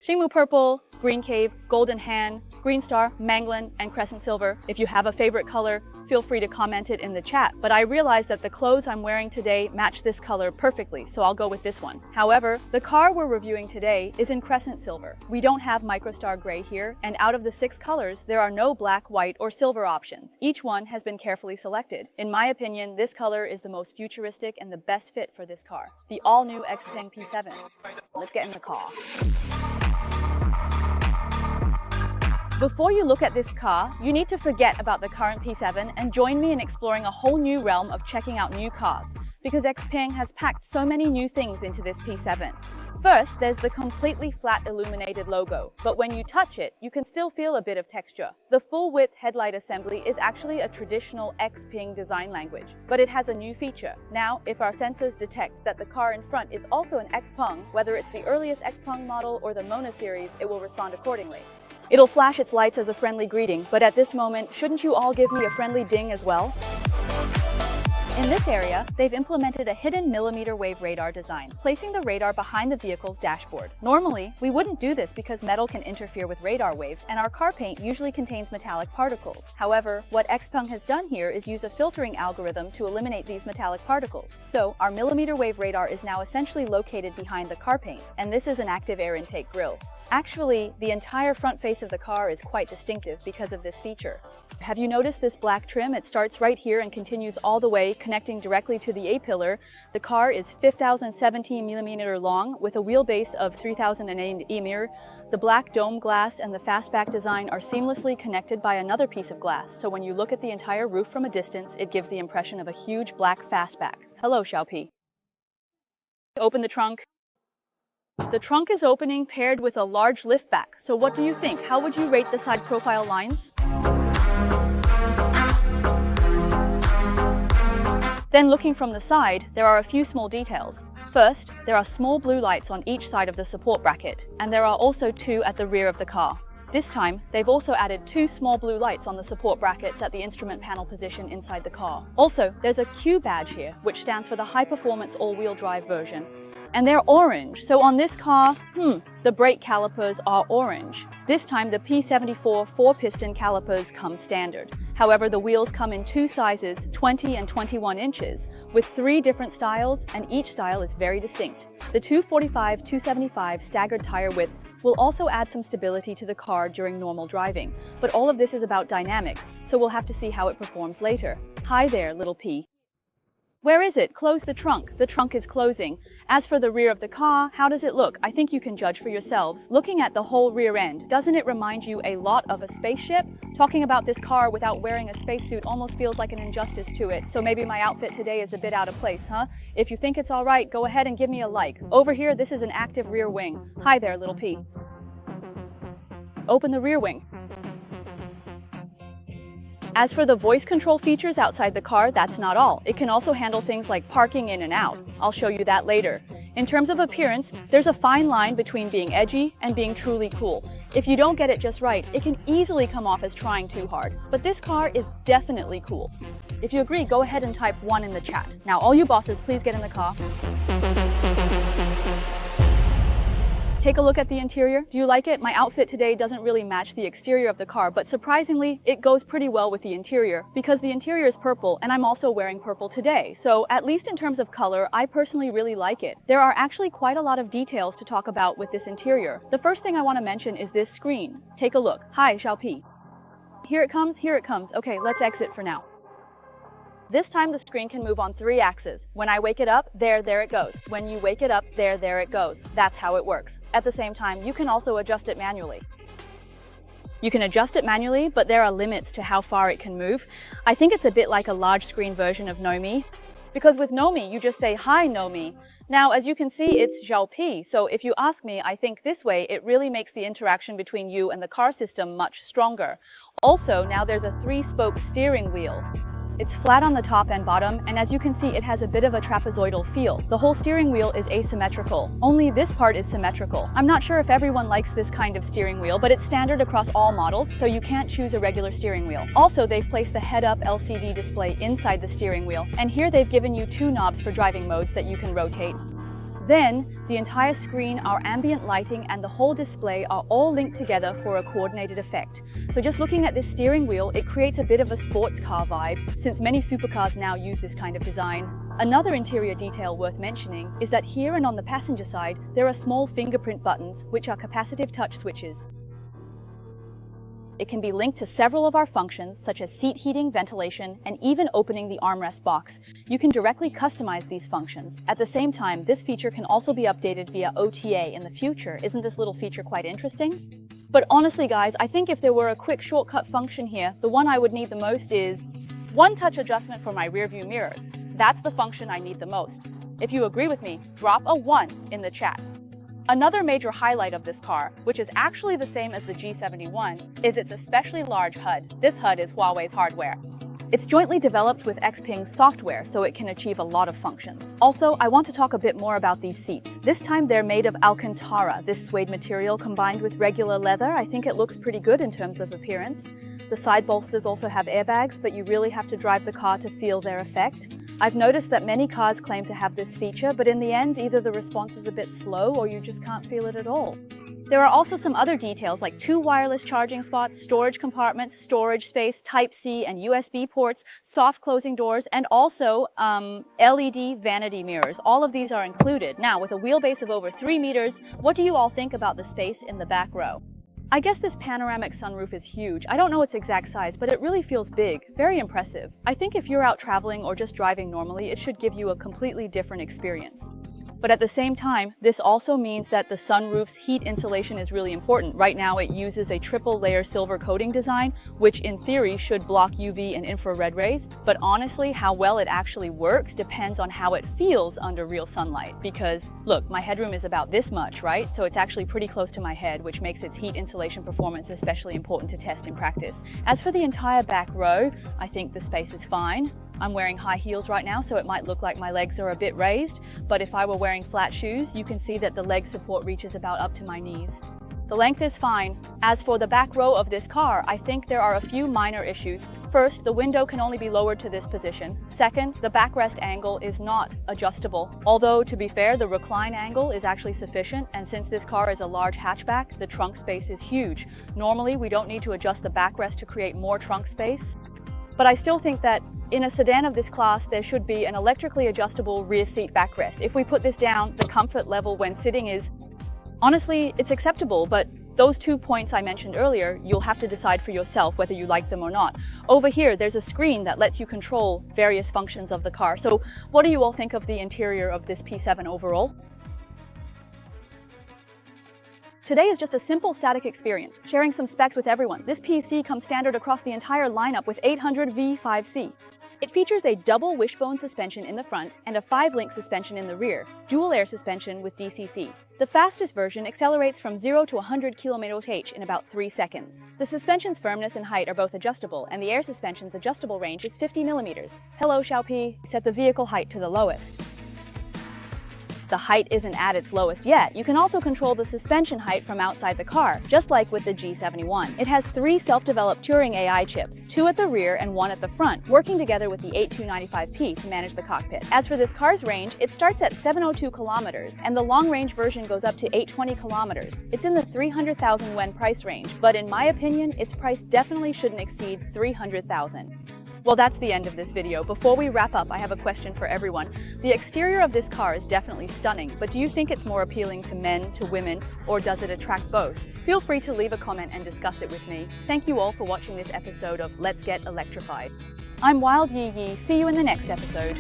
Shimu Purple, Green Cave, Golden Han, Green Star, Manglan, and Crescent Silver. If you have a favorite color, feel free to comment it in the chat, but I realized that the clothes I'm wearing today match this color perfectly, so I'll go with this one. However, the car we're reviewing today is in Crescent Silver. We don't have Microstar Gray here, and out of the 6 colors, there are no black, white, or silver options. Each one has been carefully selected. In my opinion, this color is the most futuristic and the best fit for this car. The all-new Xpeng P7. Let's get in the car. Before you look at this car, you need to forget about the current P7 and join me in exploring a whole new realm of checking out new cars, because Xpeng has packed so many new things into this P7. First, there's the completely flat illuminated logo, but when you touch it, you can still feel a bit of texture. The full-width headlight assembly is actually a traditional Xpeng design language, but it has a new feature. Now, if our sensors detect that the car in front is also an Xpeng, whether it's the earliest Xpeng model or the Mona series, it will respond accordingly. It'll flash its lights as a friendly greeting, but at this moment, shouldn't you all give me a friendly ding as well? In this area, they've implemented a hidden millimeter wave radar design, placing the radar behind the vehicle's dashboard. Normally, we wouldn't do this because metal can interfere with radar waves, and our car paint usually contains metallic particles. However, what Xpeng has done here is use a filtering algorithm to eliminate these metallic particles. So, our millimeter wave radar is now essentially located behind the car paint, and this is an active air intake grille. Actually, the entire front face of the car is quite distinctive because of this feature. Have you noticed this black trim? It starts right here and continues all the way, connecting directly to the A-pillar. The car is 5,017mm long with a wheelbase of 3,008 mm. The black dome glass and the fastback design are seamlessly connected by another piece of glass, so when you look at the entire roof from a distance, it gives the impression of a huge black fastback. Hello, Xiaopi. Open the trunk. The trunk is opening paired with a large liftback. So what do you think? How would you rate the side profile lines? Then looking from the side, there are a few small details. First, there are small blue lights on each side of the support bracket, and there are also 2 at the rear of the car. This time, they've also added 2 small blue lights on the support brackets at the instrument panel position inside the car. Also, there's a Q badge here, which stands for the high-performance all-wheel drive version. And they're orange, so on this car, the brake calipers are orange. This time the P74 4-piston calipers come standard. However, the wheels come in 2 sizes, 20 and 21 inches, with 3 different styles, and each style is very distinct. The 245/275 staggered tire widths will also add some stability to the car during normal driving. But all of this is about dynamics, so we'll have to see how it performs later. Hi there, little P. Where is it? Close the trunk. The trunk is closing. As for the rear of the car, how does it look? I think you can judge for yourselves. Looking at the whole rear end, doesn't it remind you a lot of a spaceship? Talking about this car without wearing a spacesuit almost feels like an injustice to it, so maybe my outfit today is a bit out of place, huh? If you think it's alright, go ahead and give me a like. Over here, this is an active rear wing. Hi there, little P. Open the rear wing. As for the voice control features outside the car, that's not all. It can also handle things like parking in and out. I'll show you that later. In terms of appearance, there's a fine line between being edgy and being truly cool. If you don't get it just right, it can easily come off as trying too hard. But this car is definitely cool. If you agree, go ahead and type 1 in the chat. Now, all you bosses, please get in the car. Take a look at the interior. Do you like it? My outfit today doesn't really match the exterior of the car, but surprisingly, it goes pretty well with the interior because the interior is purple and I'm also wearing purple today. So at least in terms of color, I personally really like it. There are actually quite a lot of details to talk about with this interior. The first thing I want to mention is this screen. Take a look. Hi, Xiaopi. Here it comes, here it comes. Okay, let's exit for now. This time the screen can move on 3 axes. When I wake it up, there it goes. When you wake it up, there it goes. That's how it works. At the same time, you can also adjust it manually. You can adjust it manually, but there are limits to how far it can move. I think it's a bit like a large screen version of Nomi. Because with Nomi, you just say, "Hi, Nomi." Now, as you can see, it's Xiaopi, so if you ask me, I think this way it really makes the interaction between you and the car system much stronger. Also, now there's a 3-spoke steering wheel. It's flat on the top and bottom, and as you can see, it has a bit of a trapezoidal feel. The whole steering wheel is asymmetrical. Only this part is symmetrical. I'm not sure if everyone likes this kind of steering wheel, but it's standard across all models, so you can't choose a regular steering wheel. Also, they've placed the head-up LCD display inside the steering wheel, and here they've given you 2 knobs for driving modes that you can rotate. Then, the entire screen, our ambient lighting, and the whole display are all linked together for a coordinated effect. So just looking at this steering wheel, it creates a bit of a sports car vibe, since many supercars now use this kind of design. Another interior detail worth mentioning is that here and on the passenger side, there are small fingerprint buttons, which are capacitive touch switches. It can be linked to several of our functions, such as seat heating, ventilation, and even opening the armrest box. You can directly customize these functions. At the same time, this feature can also be updated via OTA in the future. Isn't this little feature quite interesting? But honestly, guys, I think if there were a quick shortcut function here, the one I would need the most is one-touch adjustment for my rearview mirrors. That's the function I need the most. If you agree with me, drop a 1 in the chat. Another major highlight of this car, which is actually the same as the G71, is its especially large HUD. This HUD is Huawei's hardware. It's jointly developed with Xpeng's software, so it can achieve a lot of functions. Also, I want to talk a bit more about these seats. This time they're made of Alcantara, this suede material combined with regular leather. I think it looks pretty good in terms of appearance. The side bolsters also have airbags, but you really have to drive the car to feel their effect. I've noticed that many cars claim to have this feature, but in the end, either the response is a bit slow or you just can't feel it at all. There are also some other details like 2 wireless charging spots, storage compartments, storage space, Type-C and USB ports, soft closing doors, and also LED vanity mirrors. All of these are included. Now, with a wheelbase of over 3 meters, what do you all think about the space in the back row? I guess this panoramic sunroof is huge. I don't know its exact size, but it really feels big. Very impressive. I think if you're out traveling or just driving normally, it should give you a completely different experience. But at the same time, this also means that the sunroof's heat insulation is really important. Right now, it uses a triple-layer silver coating design, which in theory should block UV and infrared rays. But honestly, how well it actually works depends on how it feels under real sunlight. Because, look, my headroom is about this much, right? So it's actually pretty close to my head, which makes its heat insulation performance especially important to test in practice. As for the entire back row, I think the space is fine. I'm wearing high heels right now, so it might look like my legs are a bit raised, but if I were wearing flat shoes, you can see that the leg support reaches about up to my knees. The length is fine. As for the back row of this car, I think there are a few minor issues. First, the window can only be lowered to this position. Second, the backrest angle is not adjustable. Although, to be fair, the recline angle is actually sufficient, and since this car is a large hatchback, the trunk space is huge. Normally, we don't need to adjust the backrest to create more trunk space. But I still think that in a sedan of this class, there should be an electrically adjustable rear seat backrest. If we put this down, the comfort level when sitting is, honestly, it's acceptable, but those 2 points I mentioned earlier, you'll have to decide for yourself whether you like them or not. Over here, there's a screen that lets you control various functions of the car. So what do you all think of the interior of this P7 overall? Today is just a simple static experience, sharing some specs with everyone. This PC comes standard across the entire lineup with 800 V5C. It features a double wishbone suspension in the front and a 5-link suspension in the rear, dual air suspension with DCC. The fastest version accelerates from 0 to 100 km/h in about 3 seconds. The suspension's firmness and height are both adjustable, and the air suspension's adjustable range is 50 mm. Hello, Xiaopi. Set the vehicle height to the lowest. The height isn't at its lowest yet. You can also control the suspension height from outside the car, just like with the G71. It has 3 self-developed Turing AI chips, 2 at the rear and 1 at the front, working together with the 8295P to manage the cockpit. As for this car's range, it starts at 702 kilometers, and the long-range version goes up to 820 kilometers. It's in the 300,000 yuan price range, but in my opinion, its price definitely shouldn't exceed 300,000. Well, that's the end of this video. Before we wrap up, I have a question for everyone. The exterior of this car is definitely stunning, but do you think it's more appealing to men, to women, or does it attract both? Feel free to leave a comment and discuss it with me. Thank you all for watching this episode of Let's Get Electrified. I'm Wild Yi Yi. See you in the next episode.